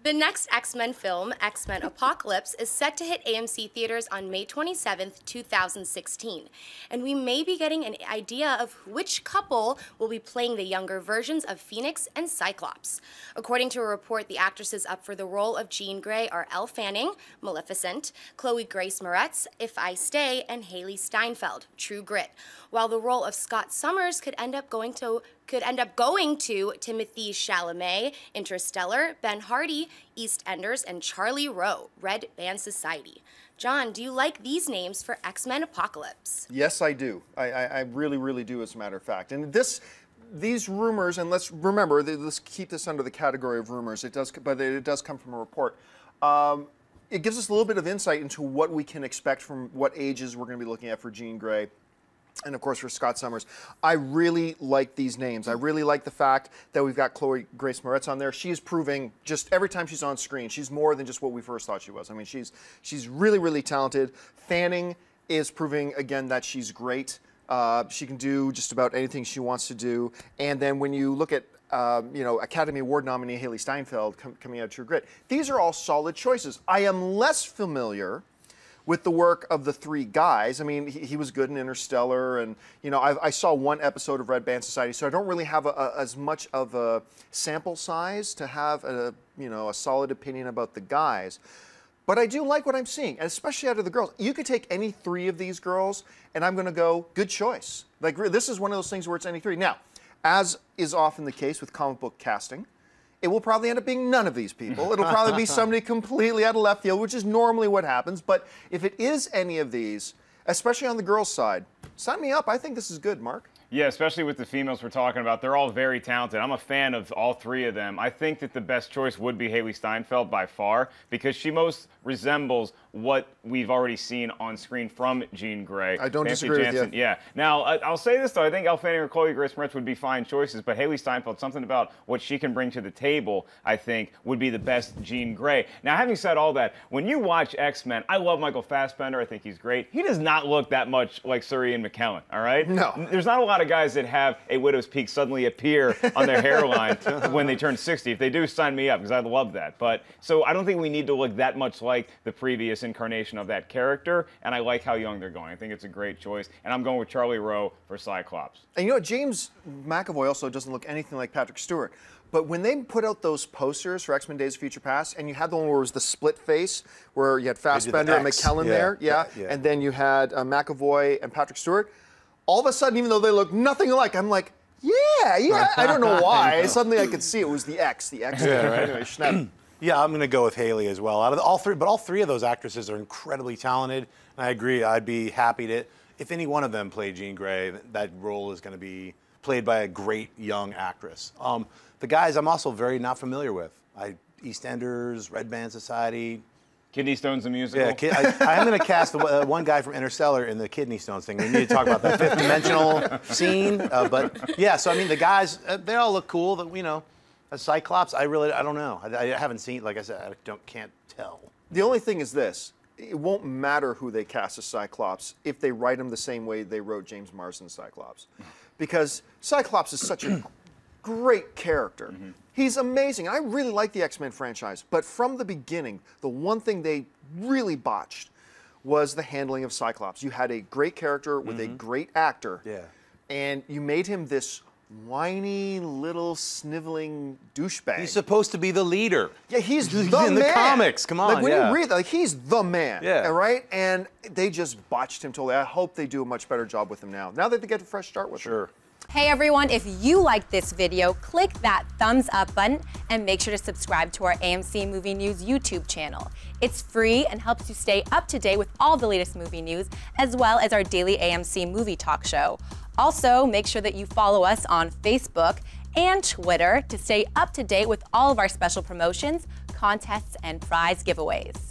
The next X-Men film, X-Men Apocalypse, is set to hit AMC Theatres on May 27th, 2016. And we may be getting an idea of which couple will be playing the younger versions of Phoenix and Cyclops. According to a report, the actresses up for the role of Jean Grey are Elle Fanning, Maleficent, Grace Moretz, If I Stay, and Hailee Steinfeld, True Grit, while the role of Scott Summers could end up going to Timothee Chalamet, Interstellar, Ben Hardy, EastEnders, and Charlie Rowe, Red Band Society. John, do you like these names for X-Men Apocalypse? Yes, I do. I really, really do, as a matter of fact. And these rumors, and let's remember, let's keep this under the category of rumors. But it does come from a report. It gives us a little bit of insight into what we can expect from what ages we're going to be looking at for Jean Grey. And of course for Scott Summers. I really like these names. I really like the fact that we've got Grace Moretz on there. She is proving, just every time she's on screen, she's more than just what we first thought she was. I mean, she's really, really talented. Fanning is proving again that she's great. She can do just about anything she wants to do. And then when you look at Academy Award nominee Hailee Steinfeld coming out of True Grit, these are all solid choices. I am less familiar with the work of the three guys. I mean, he was good in Interstellar, and I saw one episode of Red Band Society, so I don't really have as much of a sample size to have a solid opinion about the guys. But I do like what I'm seeing, and especially out of the girls. You could take any three of these girls, and I'm going to go, good choice. Like, this is one of those things where it's any three. Now, as is often the case with comic book casting, it will probably end up being none of these people. It'll probably be somebody completely out of left field, which is normally what happens. But if it is any of these, especially on the girls' side, sign me up. I think this is good, Mark. Yeah, especially with the females we're talking about. They're all very talented. I'm a fan of all three of them. I think that the best choice would be Hailee Steinfeld by far, because she most resembles what we've already seen on screen from Jean Grey. I don't disagree with you. Yeah. Now, I'll say this, though. I think Elle Fanning or Grace Moretz would be fine choices, but Hailee Steinfeld, something about what she can bring to the table, I think, would be the best Jean Grey. Now, having said all that, when you watch X-Men, I love Michael Fassbender. I think he's great. He does not look that much like Sir Ian McKellen, all right? No. There's not a lot of guys that have a widow's peak suddenly appear on their hairline when they turn 60. If they do, sign me up, because I love that. But so I don't think we need to look that much like the previous incarnation of that character, and I like how young they're going. I think it's a great choice, and I'm going with Charlie Rowe for Cyclops. And you know what, James McAvoy also doesn't look anything like Patrick Stewart. But when they put out those posters for X-Men Days of Future Past, and you had the one where it was the split face, where you had Fassbender and McKellen there, and then you had McAvoy and Patrick Stewart, all of a sudden, even though they look nothing alike, I'm like, yeah, I don't know why. Suddenly I could see it was the X. Yeah, right. Anyway, Schnapp. Yeah, I'm going to go with Hailee as well. Out of all three of those actresses are incredibly talented. And I agree. I'd be happy to, if any one of them played Jean Grey, that role is going to be played by a great young actress. The guys I'm also very not familiar with. EastEnders, Red Band Society. Kidney Stones the musical? Yeah, I'm going to cast the one guy from Interstellar in the Kidney Stones thing. We need to talk about that fifth dimensional scene. But yeah, so I mean, the guys, they all look cool. A Cyclops, I don't know. I haven't seen, like I said, can't tell. The only thing is this. It won't matter who they cast as Cyclops if they write him the same way they wrote James Marsden's Cyclops. Because Cyclops is such a great character. He's amazing. I really like the X-Men franchise. But from the beginning, the one thing they really botched was the handling of Cyclops. You had a great character with a great actor. Yeah. And you made him this whiny little sniveling douchebag. He's supposed to be the leader. Yeah, he's the in man. The comics. Come on, like when you read that, like he's the man. Yeah. All right, and they just botched him totally. I hope they do a much better job with him now. Now that they get a fresh start with him. Sure. Hey everyone, if you liked this video, click that thumbs up button and make sure to subscribe to our AMC Movie News YouTube channel. It's free and helps you stay up to date with all the latest movie news, as well as our daily AMC movie talk show. Also, make sure that you follow us on Facebook and Twitter to stay up to date with all of our special promotions, contests, and prize giveaways.